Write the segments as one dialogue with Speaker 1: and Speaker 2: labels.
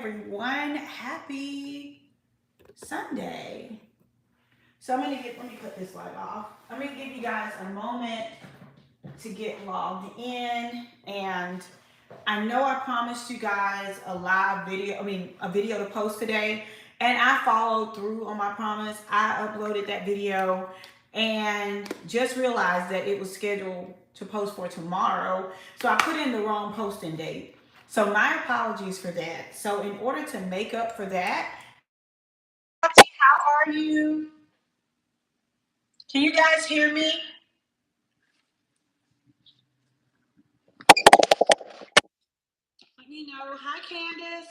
Speaker 1: Everyone, happy Sunday. So let me put this light off. I'm gonna give you guys a moment to get logged in. And I know I promised you guys a live video, a video to post today. And I followed through on my promise. I uploaded that video and just realized that it was scheduled to post for tomorrow. So I put in the wrong posting date. So my apologies for that. So in order to make up for that, how are you? Can you guys hear me? Let me know. Hi, Candace.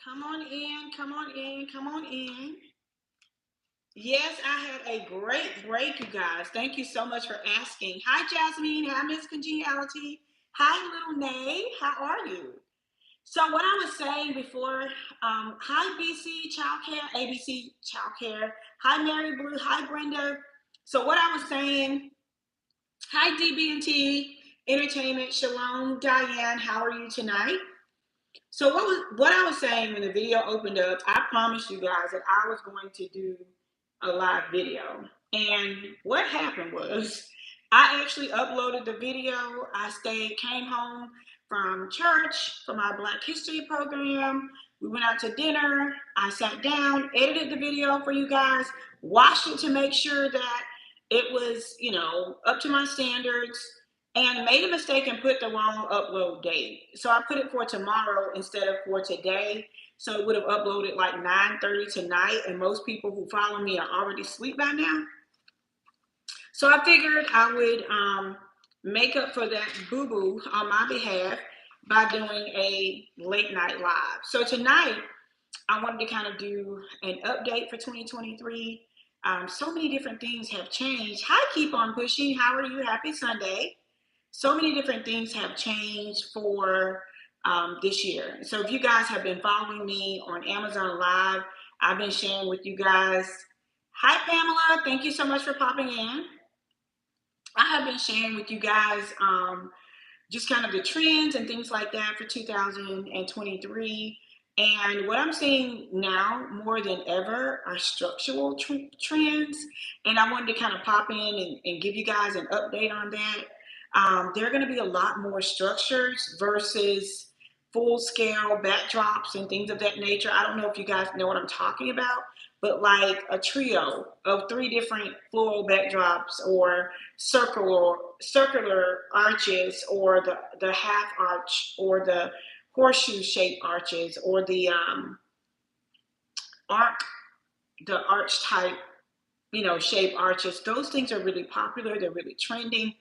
Speaker 1: Come on in, come on in, come on in. Yes, I had a great break, you guys. Thank you so much for asking. Hi, Jasmine. Hi, Miss Congeniality. Hi, Little Nay. How are you? So, what I was saying before, hi, BC Childcare, ABC Childcare. Hi, Mary Blue. Hi, Brenda. So, what I was saying, hi, DB&T Entertainment. Shalom, Diane. How are you tonight? So what I was saying when the video opened up, I promised you guys that I was going to do a live video. And what happened was I actually uploaded the video. Came home from church for my Black History program. We went out to dinner. I sat down, edited the video for you guys, watched it to make sure that it was, up to my standards, and made a mistake and put the wrong upload date. So I put it for tomorrow instead of for today. So it would have uploaded like 9:30 tonight, and most people who follow me are already asleep by now. So I figured I would make up for that boo-boo on my behalf by doing a late night live. So tonight, I wanted to kind of do an update for 2023. So many different things have changed. Hi, Keep On Pushing. How are you? Happy Sunday. So many different things have changed for this year. So if you guys have been following me on Amazon Live, I've been sharing with you guys. Hi, Pamela. Thank you so much for popping in. I have been sharing with you guys just kind of the trends and things like that for 2023. And what I'm seeing now more than ever are structural trends. And I wanted to kind of pop in and give you guys an update on that. There are going to be a lot more structures versus full scale backdrops and things of that nature. I don't know if you guys know what I'm talking about, but like a trio of three different floral backdrops, or circular arches, or the half arch, or the horseshoe shaped arches, or the arc the arch type, shape arches. Those things are really popular. They're really trending.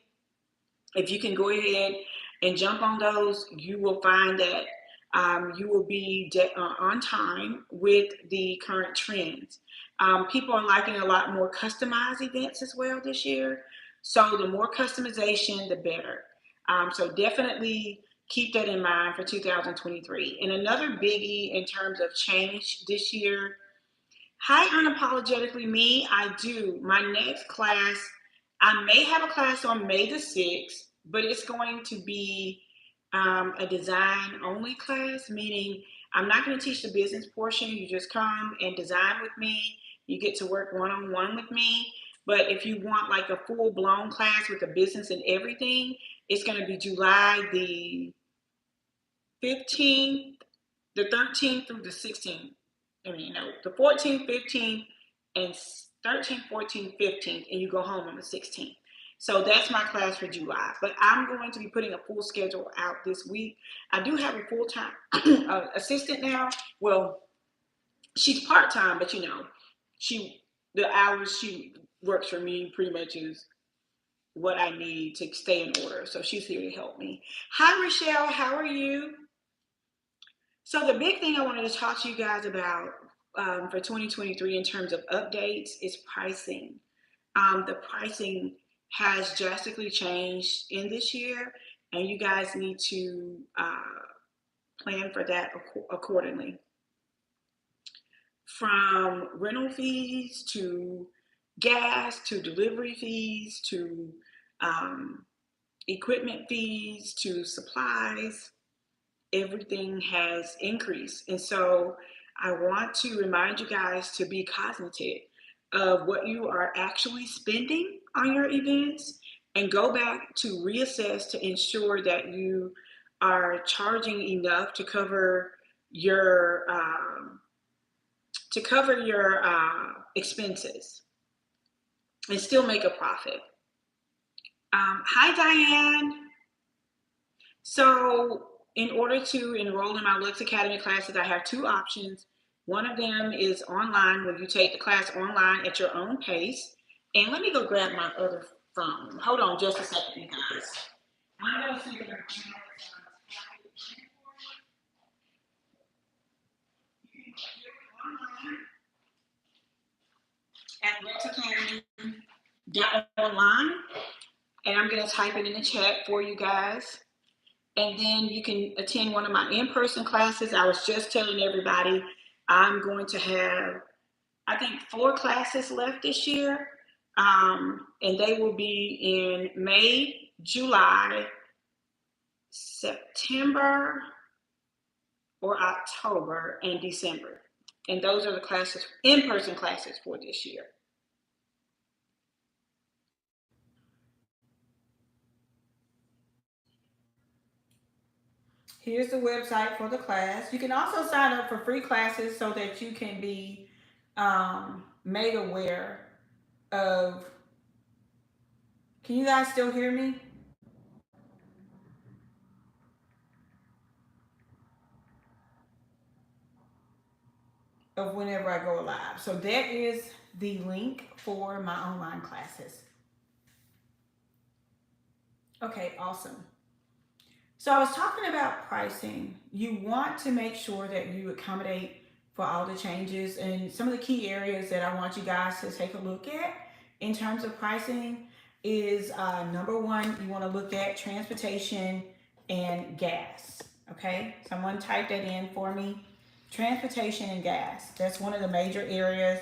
Speaker 1: If you can go ahead and jump on those, you will find that you will be on time with the current trends. People are liking a lot more customized events as well this year. So the more customization, the better. So definitely keep that in mind for 2023. And another biggie in terms of change this year. Hi, Unapologetically Me. I do. My next class, I may have a class on May the 6th, but it's going to be a design only class, meaning I'm not going to teach the business portion. You just come and design with me. You get to work one on one with me. But if you want like a full blown class with the business and everything, it's going to be July the 15th, the 13th through the 16th. The 14th, 15th, and 13th, 14th, 15th, and you go home on the 16th. So that's my class for July. But I'm going to be putting a full schedule out this week. I do have a full-time assistant now. Well, she's part-time, but the hours she works for me pretty much is what I need to stay in order. So she's here to help me. Hi, Rochelle. How are you? So the big thing I wanted to talk to you guys about for 2023 in terms of updates is pricing. The pricing has drastically changed in this year, and you guys need to plan for that accordingly. From rental fees to gas to delivery fees to equipment fees to supplies, everything has increased. And so I want to remind you guys to be cognizant of what you are actually spending on your events and go back to reassess to ensure that you are charging enough to cover your expenses and still make a profit. Hi, Diane. So in order to enroll in my Lux Academy classes, I have two options. One of them is online, where you take the class online at your own pace. And let me go grab my other phone. Hold on just a second, you guys. I'm going to see if at luxacademy.online, and I'm going to type it in the chat for you guys. And then you can attend one of my in-person classes. I was just telling everybody I'm going to have, I think, 4 classes left this year. And they will be in May, July, September, or October, and December. And those are the classes, in-person classes for this year. Here's the website for the class. You can also sign up for free classes so that you can be made aware of. Can you guys still hear me? Of whenever I go live. So that is the link for my online classes. Okay, awesome. So I was talking about pricing. You want to make sure that you accommodate for all the changes, and some of the key areas that I want you guys to take a look at in terms of pricing is number one, you want to look at transportation and gas. Okay, someone type that in for me. Transportation and gas. That's one of the major areas.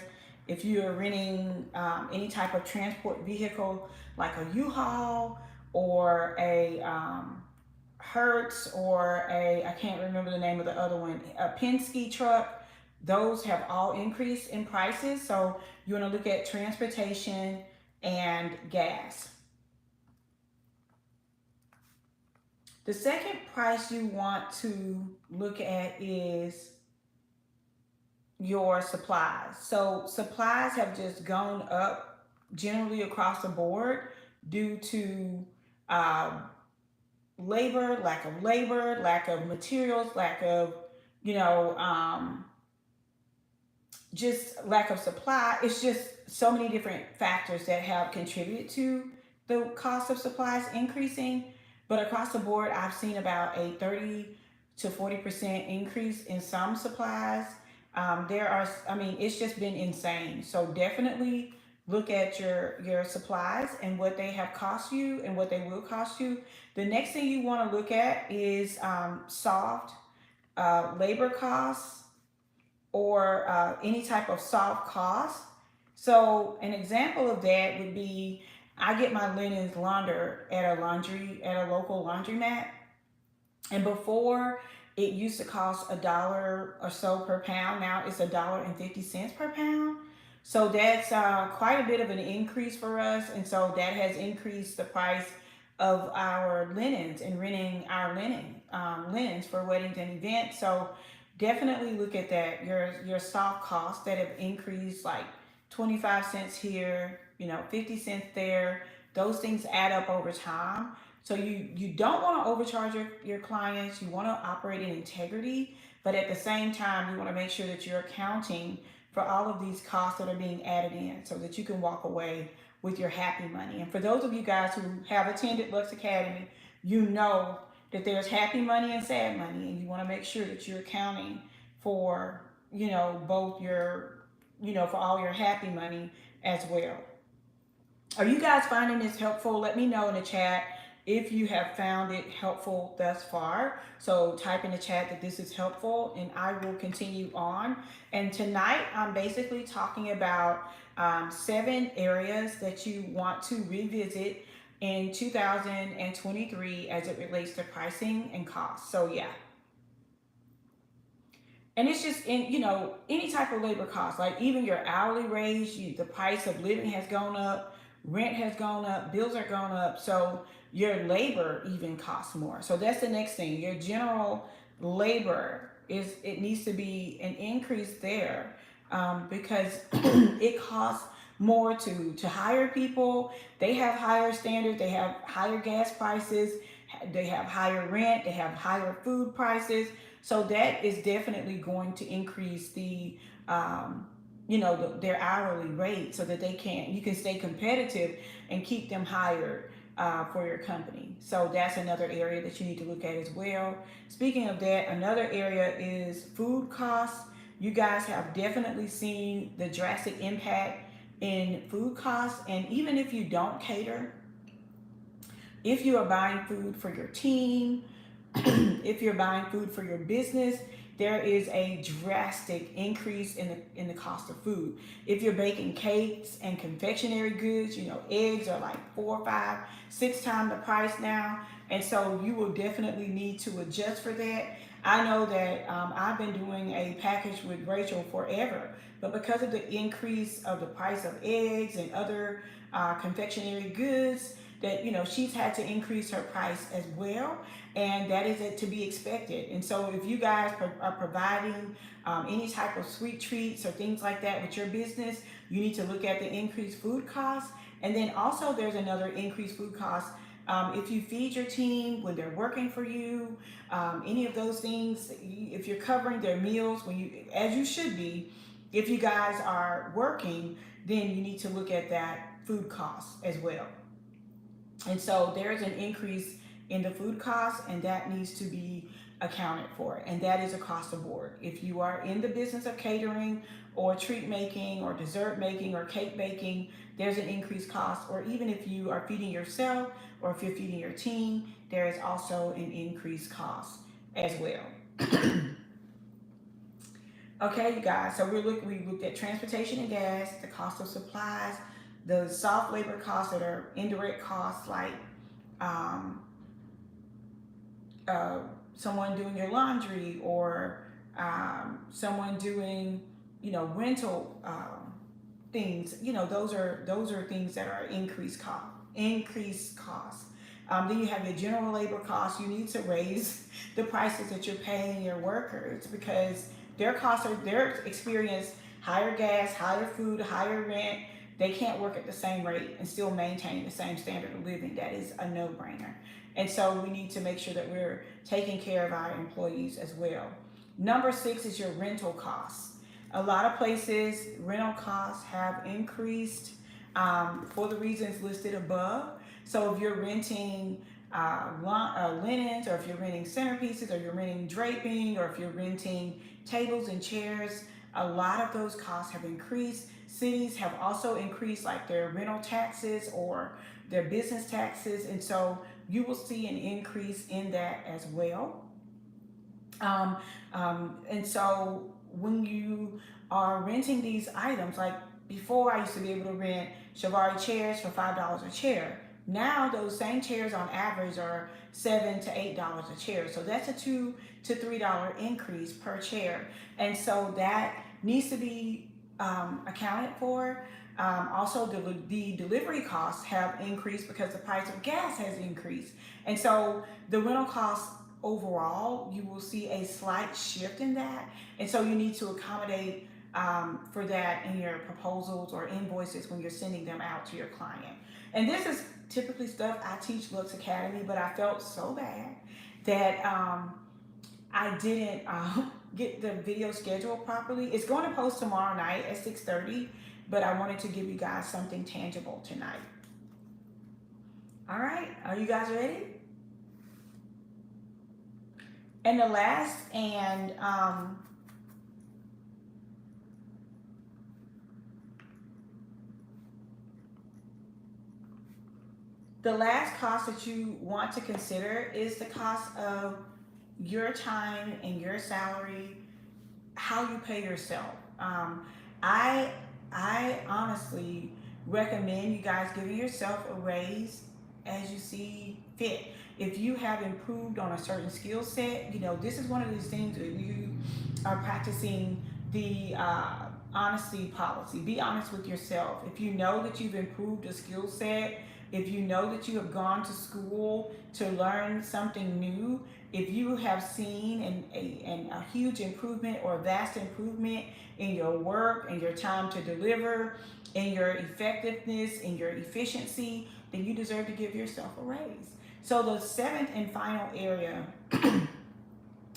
Speaker 1: If you are renting any type of transport vehicle, like a U-Haul or a Hertz or I can't remember the name of the other one, a Penske truck, those have all increased in prices. So you want to look at transportation and gas. The second price you want to look at is your supplies. So supplies have just gone up generally across the board due to labor, lack of materials, lack of, just lack of supply. It's just so many different factors that have contributed to the cost of supplies increasing. But across the board, I've seen about a 30 to 40% increase in some supplies. It's just been insane. So definitely look at your supplies and what they have cost you and what they will cost you. The next thing you want to look at is soft labor costs or any type of soft cost. So an example of that would be I get my linens laundered at a local laundromat, and before it used to cost $1 or so per pound. Now it's $1.50 per pound. So that's quite a bit of an increase for us, and so that has increased the price of our linens and renting our linens for weddings and events. So definitely look at that. Your soft costs that have increased, like 25 cents here, 50 cents there. Those things add up over time. So you don't want to overcharge your clients. You want to operate in integrity, but at the same time, you want to make sure that you're accounting for all of these costs that are being added in so that you can walk away with your happy money. And for those of you guys who have attended Lux Academy, you know that there's happy money and sad money, and you want to make sure that you're accounting for, both for all your happy money as well. Are you guys finding this helpful? Let me know in the chat if you have found it helpful thus far. So type in the chat that this is helpful, and I will continue on. And tonight I'm basically talking about 7 areas that you want to revisit in 2023 as it relates to pricing and cost. So yeah. And it's just in, you know, any type of labor cost, like even your hourly wage, the price of living has gone up, rent has gone up, bills are going up. So your labor even costs more. So that's the next thing. Your general labor is, it needs to be an increase there, because it costs more to hire people. They have higher standards. They have higher gas prices. They have higher rent. They have higher food prices. So that is definitely going to increase the, um, their hourly rate, so that you can stay competitive and keep them hired for your company. So that's another area that you need to look at as well. Speaking of that, another area is food costs. You guys have definitely seen the drastic impact in food costs, and even if you don't cater, if you are buying food for your team, if you're buying food for your business, there is a drastic increase in the cost of food. If you're baking cakes and confectionery goods, eggs are like 4, 5, 6 times the price now, and so you will definitely need to adjust for that. I know that I've been doing a package with Rachel forever, but because of the increase of the price of eggs and other confectionery goods, that she's had to increase her price as well, and that is it to be expected. And so if you guys are providing any type of sweet treats or things like that with your business, you need to look at the increased food costs. And then also there's another increased food cost if you feed your team when they're working for you, any of those things. If you're covering their meals as you should be, if you guys are working, then you need to look at that food cost as well. And so there's an increase in the food costs, and that needs to be accounted for. And that is across the board. If you are in the business of catering or treat making or dessert making or cake baking, there's an increased cost. Or even if you are feeding yourself or if you're feeding your team, there is also an increased cost as well. Okay, you guys, so we looked at transportation and gas, the cost of supplies, the soft labor costs that are indirect costs, like um, someone doing your laundry, or someone doing, rental things. Those are things that are increased costs. Then you have your general labor costs. You need to raise the prices that you're paying your workers, because their experience higher gas, higher food, higher rent. They can't work at the same rate and still maintain the same standard of living. That is a no-brainer. And so we need to make sure that we're taking care of our employees as well. Number 6 is your rental costs. A lot of places, rental costs have increased for the reasons listed above. So if you're renting linens, or if you're renting centerpieces, or you're renting draping, or if you're renting tables and chairs, a lot of those costs have increased. Cities have also increased like their rental taxes or their business taxes, and so you will see an increase in that as well. And so when you are renting these items, like before I used to be able to rent Chiavari chairs for $5 a chair. Now those same chairs on average are $7 to $8 a chair. So that's a $2 to $3 increase per chair. And so that needs to be accounted for. Also, the delivery costs have increased because the price of gas has increased. And so the rental costs overall, you will see a slight shift in that. And so you need to accommodate for that in your proposals or invoices when you're sending them out to your client. And this is typically stuff I teach Lux Academy, but I felt so bad that I didn't get the video scheduled properly. It's going to post tomorrow night at 6:30, but I wanted to give you guys something tangible tonight. All right, are you guys ready? And the last cost that you want to consider is the cost of your time and your salary, how you pay yourself. I honestly recommend you guys giving yourself a raise as you see fit. If you have improved on a certain skill set, you know, this is one of these things that you are practicing the honesty policy. Be honest with yourself. If you know that you've improved a skill set, if you know that you have gone to school to learn something new, if you have seen a huge improvement or a vast improvement in your work and your time to deliver, in your effectiveness, in your efficiency, then you deserve to give yourself a raise. So the seventh and final area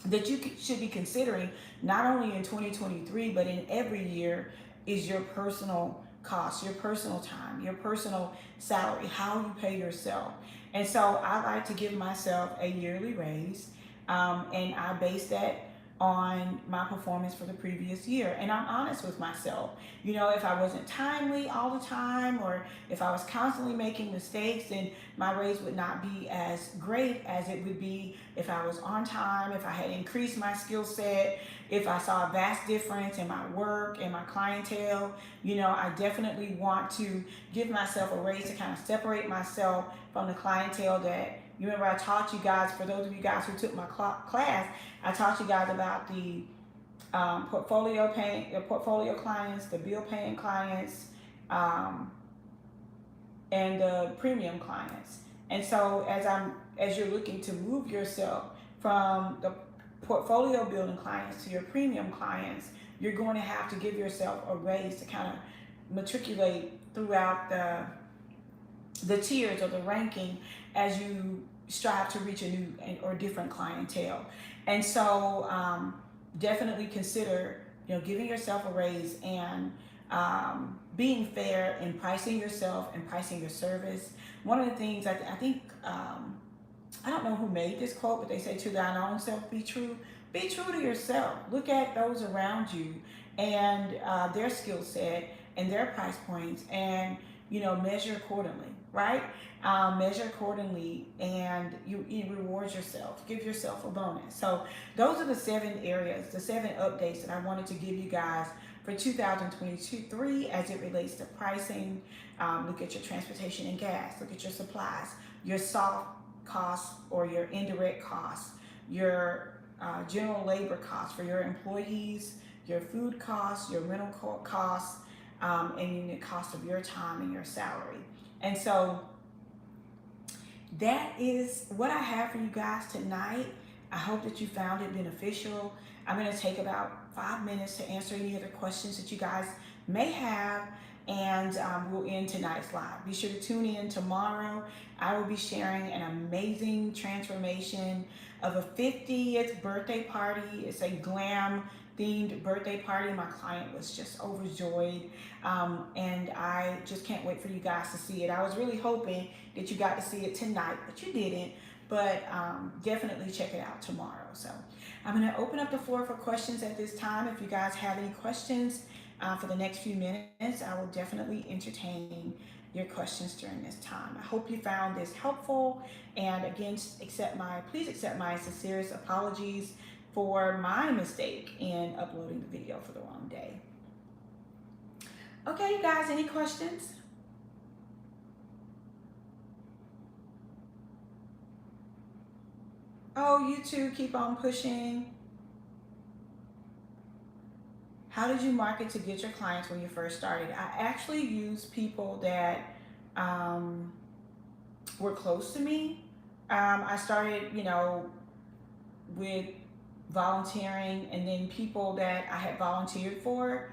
Speaker 1: that you should be considering, not only in 2023, but in every year, is your personal cost, your personal time, your personal salary, how you pay yourself. And so I like to give myself a yearly raise, and I base that on my performance for the previous year. And I'm honest with myself. You know, if I wasn't timely all the time, or if I was constantly making mistakes, then my raise would not be as great as it would be if I was on time, if I had increased my skill set, if I saw a vast difference in my work and my clientele. You know, I definitely want to give myself a raise to kind of separate myself from the clientele that, you remember I taught you guys, for those of you guys who took my class, I taught you guys about the portfolio clients, the bill paying clients, and the premium clients. And so as you're looking to move yourself from the portfolio building clients to your premium clients, you're going to have to give yourself a raise to kind of matriculate throughout the tiers or the ranking as you strive to reach a new or different clientele. And so definitely consider, you know, giving yourself a raise and being fair in pricing yourself and pricing your service. One of the things I think, I don't know who made this quote, but they say, to thine own self be true. Be true to yourself. Look at those around you and their skill set and their price points, and, you know, measure accordingly, right? Measure accordingly, and you reward yourself. Give yourself a bonus. So those are the 7 areas, the 7 updates that I wanted to give you guys for 2023 as it relates to pricing. Look at your transportation and gas. Look at your supplies, your soft costs or your indirect costs, your general labor costs for your employees, your food costs, your rental costs, and the cost of your time and your salary. And so that is what I have for you guys tonight. I hope that you found it beneficial. I'm going to take about 5 minutes to answer any other questions that you guys may have, and we'll end tonight's live. Be sure to tune in tomorrow. I will be sharing an amazing transformation of a 50th birthday party. It's a glam themed birthday party. My client was just overjoyed, and I just can't wait for you guys to see it. I was really hoping that you got to see it tonight, but you didn't. But definitely check it out tomorrow. So I'm going to open up the floor for questions at this time. If you guys have any questions for the next few minutes, I will definitely entertain your questions during this time. I hope you found this helpful, and again, please accept my sincerest apologies for my mistake in uploading the video for the wrong day. Okay, you guys, any questions? Oh, you too, keep on pushing. How did you market to get your clients when you first started? I actually used people that were close to me. I started, you know, with volunteering, and then people that I had volunteered for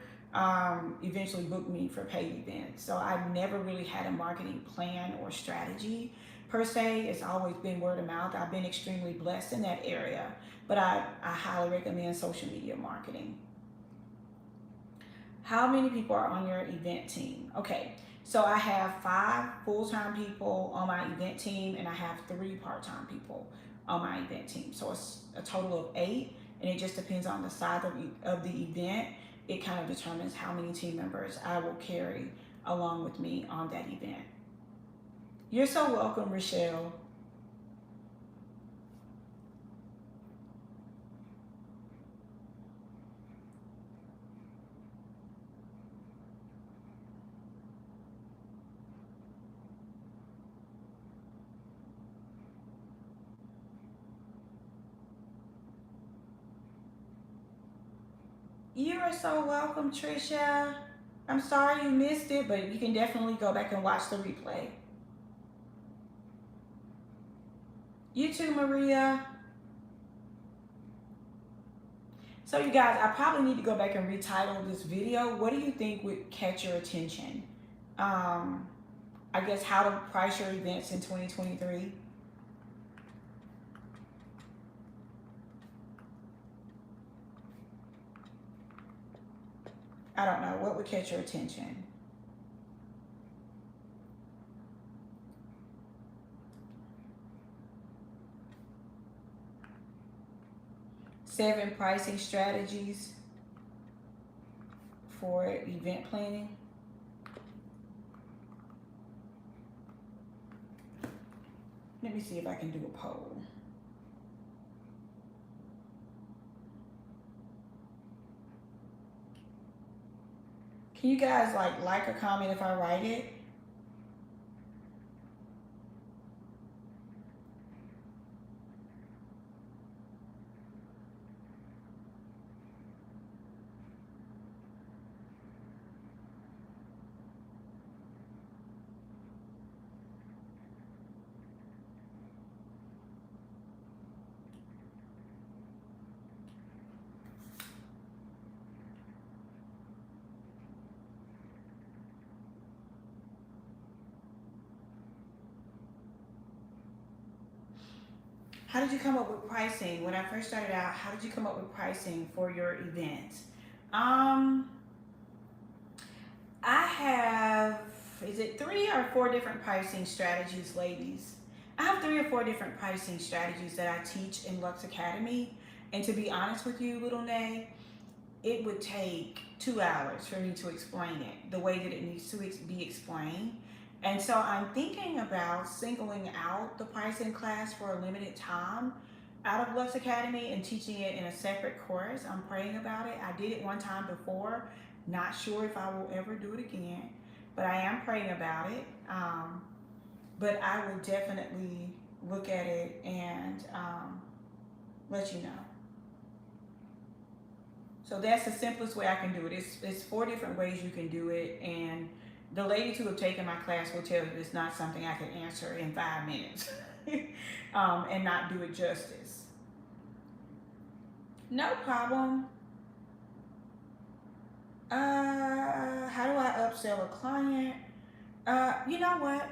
Speaker 1: eventually booked me for paid events. So I've never really had a marketing plan or strategy per se. It's always been word of mouth. I've been extremely blessed in that area, but I highly recommend social media marketing. How many people are on your event team? Okay, so I have 5 full-time people on my event team, and I have 3 part-time people on my event team. So it's a total of 8, and it just depends on the size of the event. It kind of determines how many team members I will carry along with me on that event. You're so welcome, Rochelle. You are so welcome, Trisha. I'm sorry you missed it, but you can definitely go back and watch the replay. You too, Maria. So you guys, I probably need to go back and retitle this video. What do you think would catch your attention? I guess how to price your events in 2023. I don't know. What would catch your attention? Seven pricing strategies for event planning. Let me see if I can do a poll. Can you guys like or comment if I write it? How did you come up with pricing? When I first started out, how did you come up with pricing for your event? I have, is it 3 or 4 different pricing strategies, ladies? I have 3 or 4 different pricing strategies that I teach in Lux Academy. And to be honest with you, Little Nay, it would take 2 hours for me to explain it the way that it needs to be explained. And so I'm thinking about singling out the pricing class for a limited time out of Lux Academy and teaching it in a separate course. I'm praying about it. I did it one time before. Not sure if I will ever do it again, but I am praying about it. But I will definitely look at it and let you know. So that's the simplest way I can do it. It's 4 different ways you can do it, and the ladies who have taken my class will tell you it's not something I can answer in 5 minutes and not do it justice. No problem. How do I upsell a client? You know what?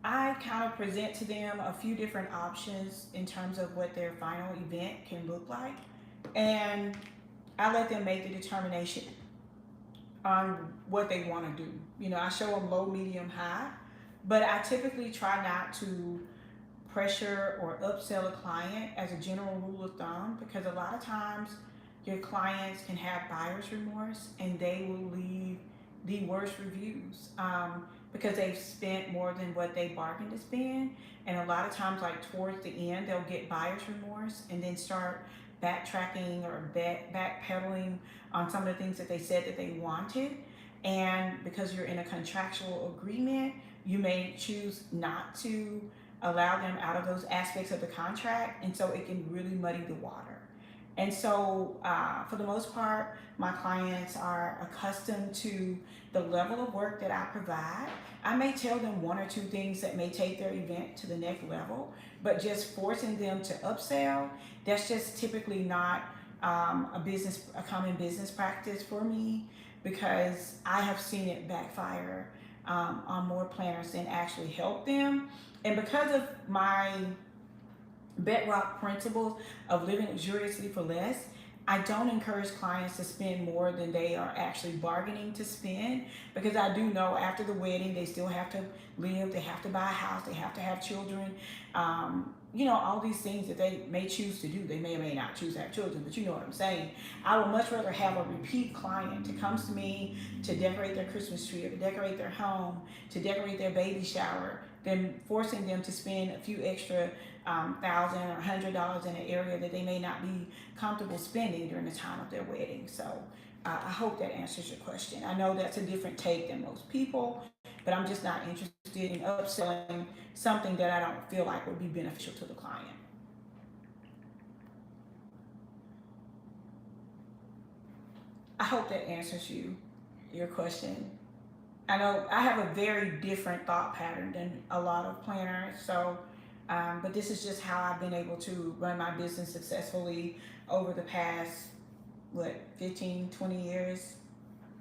Speaker 1: I kind of present to them a few different options in terms of what their final event can look like, and I let them make the determination on what they want to do. You know, I show them low, medium, high, but I typically try not to pressure or upsell a client as a general rule of thumb, because a lot of times your clients can have buyer's remorse and they will leave the worst reviews because they've spent more than what they bargained to spend. And a lot of times, like towards the end, they'll get buyer's remorse and then start backtracking or backpedaling on some of the things that they said that they wanted. And because you're in a contractual agreement, you may choose not to allow them out of those aspects of the contract, and so it can really muddy the water. And so for the most part, my clients are accustomed to the level of work that I provide. I may tell them 1 or 2 things that may take their event to the next level, but just forcing them to upsell, that's just typically not a common business practice for me, because I have seen it backfire on more planners than actually help them. And because of my bedrock principles of living luxuriously for less, I don't encourage clients to spend more than they are actually bargaining to spend, because I do know after the wedding they still have to live, they have to buy a house, they have to have children, you know, all these things that they may choose to do. They may or may not choose to have children, but you know what I'm saying. I would much rather have a repeat client that comes to me to decorate their Christmas tree or to decorate their home, to decorate their baby shower, than forcing them to spend a few extra $1,000 or $100 in an area that they may not be comfortable spending during the time of their wedding. So I hope that answers your question. I know that's a different take than most people, but I'm just not interested in upselling something that I don't feel like would be beneficial to the client. I hope that answers your question. I know I have a very different thought pattern than a lot of planners, so but this is just how I've been able to run my business successfully over the past, what, 15, 20 years.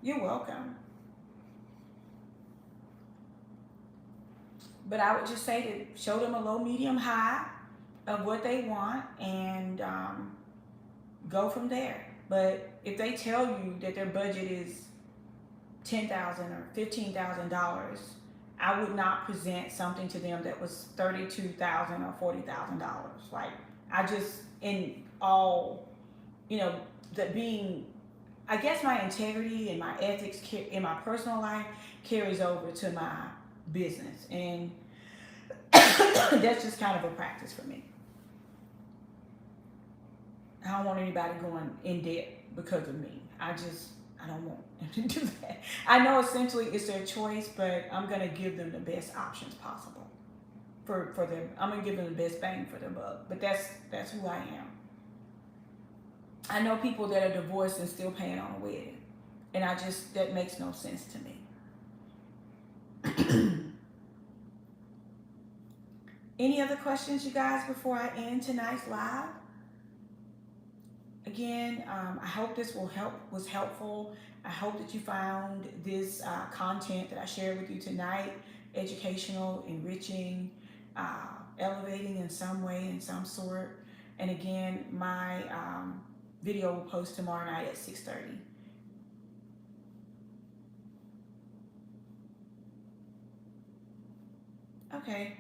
Speaker 1: You're welcome. But I would just say to show them a low, medium, high of what they want, and go from there. But if they tell you that their budget is $10,000 or $15,000, I would not present something to them that was $32,000 or $40,000. Like, I just, in all, you know, that being, I guess my integrity and my ethics in my personal life carries over to my business, and that's just kind of a practice for me. I don't want anybody going in debt because of me. I don't want them to do that. I know essentially it's their choice, but I'm gonna give them the best options possible for them. I'm gonna give them the best bang for their buck. But that's who I am. I know people that are divorced and still paying on a wedding, and that makes no sense to me. Any other questions, you guys, before I end tonight's live? Again, I hope this was helpful. I hope that you found this content that I shared with you tonight educational, enriching, elevating in some way, in some sort. And again, my video will post tomorrow night at 6:30. Okay,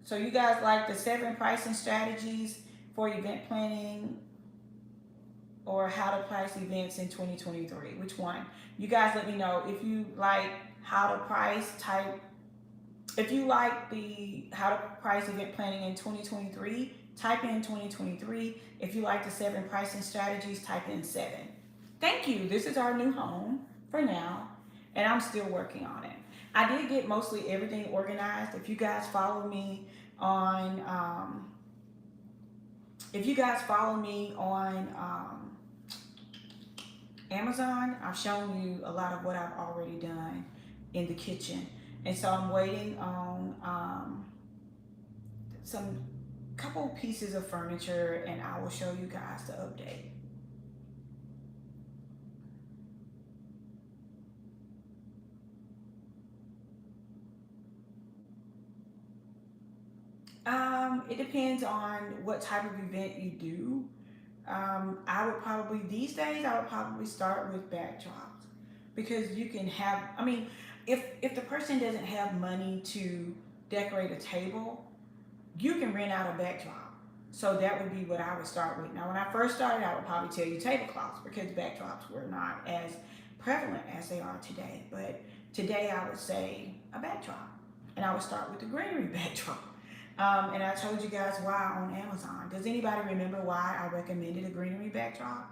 Speaker 1: so you guys like the 7 pricing strategies for event planning, or how to price events in 2023? Which one? You guys let me know. If you like how to price, if you like the how to price event planning in 2023, type in 2023. If you like the 7 pricing strategies, type in 7. Thank you. This is our new home for now, and I'm still working on it. I did get mostly everything organized. If you guys follow me on Amazon, I've shown you a lot of what I've already done in the kitchen. And so I'm waiting on some couple pieces of furniture, and I will show you guys the update. It depends on what type of event you do. I would probably, these days, I would probably start with backdrops, because you can have, I mean, if the person doesn't have money to decorate a table, you can rent out a backdrop. So that would be what I would start with. Now, when I first started, I would probably tell you tablecloths, because backdrops were not as prevalent as they are today. But today I would say a backdrop, and I would start with the greenery backdrop. And I told you guys why on Amazon. Does anybody remember why I recommended a greenery backdrop?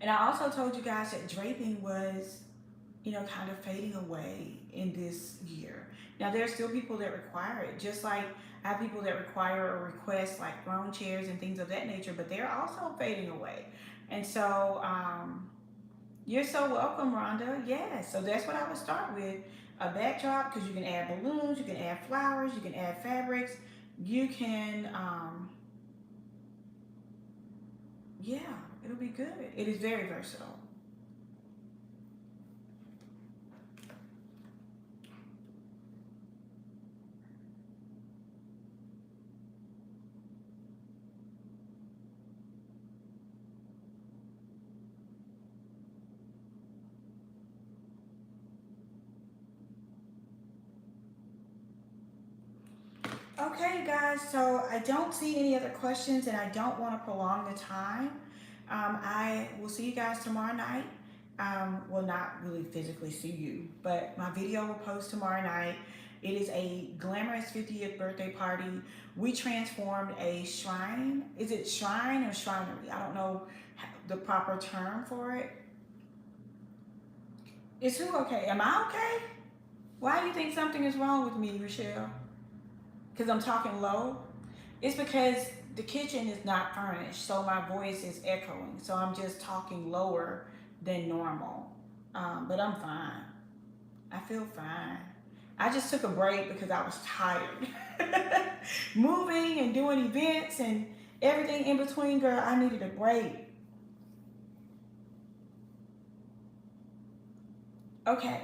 Speaker 1: And I also told you guys that draping was, kind of fading away in this year. Now, there are still people that require it, just like I have people that require or request like throne chairs and things of that nature, but they're also fading away. And so, you're so welcome, Rhonda. Yeah, so that's what I would start with. A backdrop, because you can add balloons, you can add flowers, you can add fabrics, you can, yeah, it'll be good. It is very versatile. Okay, guys, so I don't see any other questions, and I don't want to prolong the time. I will see you guys tomorrow night. Well, not really physically see you, but my video will post tomorrow night. It is a glamorous 50th birthday party. We transformed a shrine. Is it shrine or shrinery? I don't know the proper term for it. Is who okay? Am I okay? Why do you think something is wrong with me, Rochelle? Because I'm talking low? It's because the kitchen is not furnished, so my voice is echoing. So I'm just talking lower than normal. But I'm fine. I feel fine. I just took a break because I was tired. Moving and doing events and everything in between, girl, I needed a break. Okay.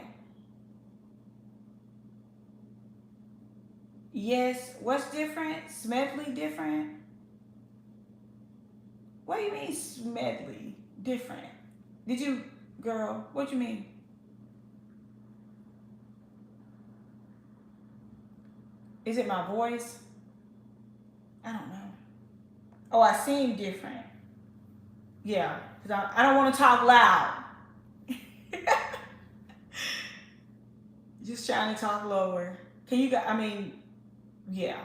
Speaker 1: Yes, what's different? Smedley different? What do you mean smedley different? Did you, girl, what do you mean? Is it my voice? I don't know. Oh, I seem different. Yeah, because I don't want to talk loud. Just trying to talk lower. Can you I mean, yeah.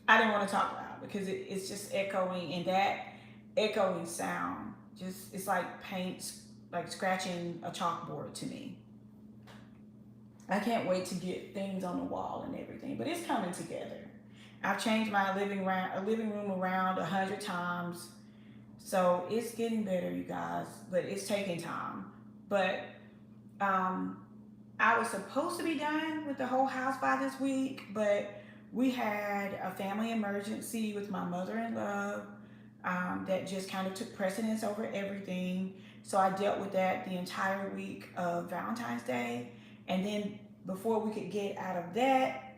Speaker 1: I didn't want to talk loud because it's just echoing, and that echoing sound just, it's like paint, like scratching a chalkboard to me. I can't wait to get things on the wall and everything, but it's coming together. I've changed my living room around 100 times, so it's getting better, you guys. But it's taking time. But um, I was supposed to be done with the whole house by this week, but we had a family emergency with my mother-in-law that just kind of took precedence over everything. So I dealt with that the entire week of Valentine's Day. And then before we could get out of that,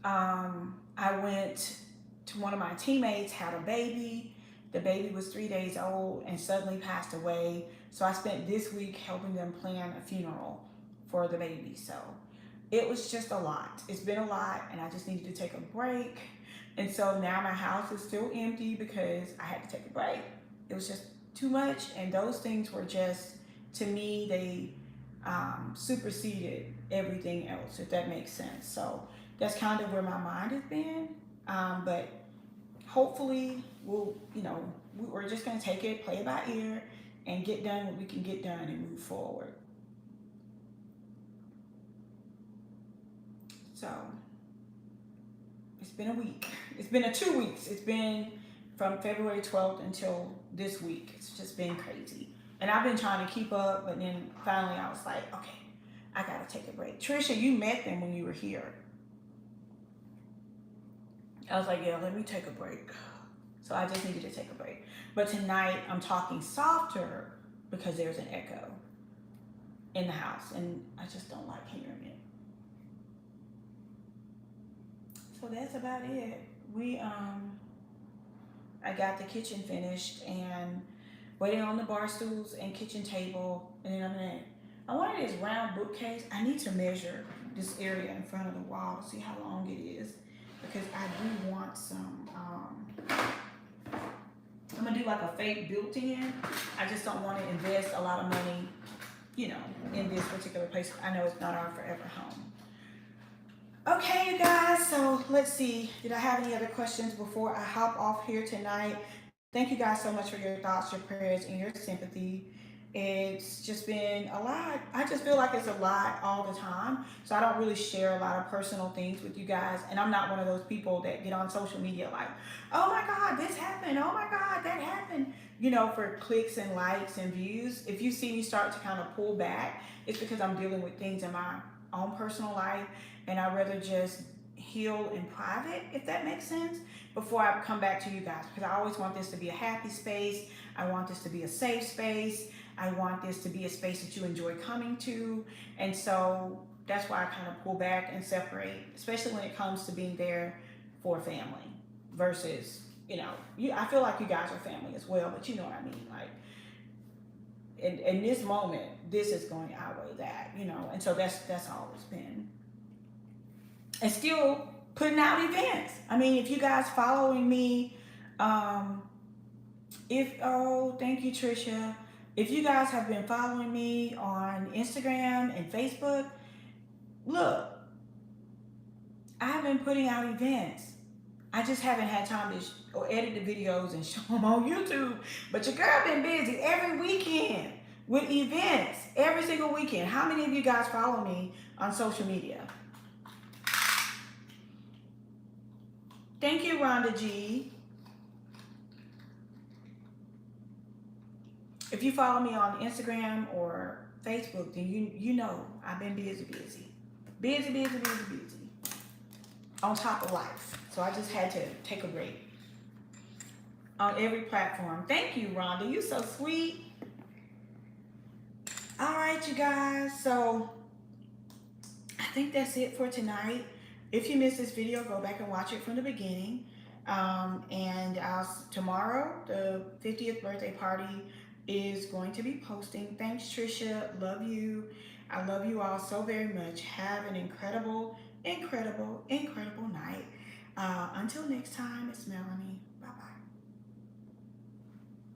Speaker 1: I went to one of my teammates, had a baby. The baby was 3 days old and suddenly passed away. So I spent this week helping them plan a funeral for the baby. So it was just a lot. It's been a lot, and I just needed to take a break. And so now my house is still empty because I had to take a break. It was just too much, and those things were just, to me, they superseded everything else, if that makes sense. So that's kind of where my mind has been. But hopefully we're just going to take it, play it by ear, and get done what we can get done and move forward. So it's been a week. It's been 2 weeks. It's been from February 12th until this week. It's just been crazy. And I've been trying to keep up, but then finally I was like, okay, I gotta take a break. Trisha, you met them when you were here. I was like, yeah, let me take a break. So I just needed to take a break. But tonight I'm talking softer because there's an echo in the house, and I just don't like hearing it. So that's about it. I got the kitchen finished and waiting on the bar stools and kitchen table, and then I wanted this round bookcase. I need to measure this area in front of the wall to see how long it is, because I do want some, I'm gonna do like a fake built-in. I just don't want to invest a lot of money, in this particular place. I know it's not our forever home. Okay, you guys, so let's see. Did I have any other questions before I hop off here tonight? Thank you guys so much for your thoughts, your prayers, and your sympathy. It's just been a lot. I just feel like it's a lot all the time. So I don't really share a lot of personal things with you guys. And I'm not one of those people that get on social media like, oh my God, this happened. Oh my God, that happened. For clicks and likes and views. If you see me start to kind of pull back, it's because I'm dealing with things in my own personal life. And I'd rather just heal in private, if that makes sense, before I come back to you guys. Because I always want this to be a happy space. I want this to be a safe space. I want this to be a space that you enjoy coming to. And so that's why I kind of pull back and separate, especially when it comes to being there for family versus, I feel like you guys are family as well, but you know what I mean? Like, in this moment, this is going to outweigh that, and so that's all it's been. And still putting out events. I mean, if you guys following me, thank you, Trisha. If you guys have been following me on Instagram and Facebook, look, I've been putting out events. I just haven't had time to edit the videos and show them on YouTube. But your girl been busy every weekend with events, every single weekend. How many of you guys follow me on social media? Thank you, Rhonda G. If you follow me on Instagram or Facebook, then you know I've been busy, on top of life. So I just had to take a break on every platform. Thank you, Rhonda. You're so sweet. All right, you guys. So I think that's it for tonight. If you missed this video, go back and watch it from the beginning. And tomorrow, the 50th birthday party is going to be posting. Thanks, Trisha. Love you. I love you all so very much. Have an incredible, incredible, incredible night. Until next time, it's Melanie.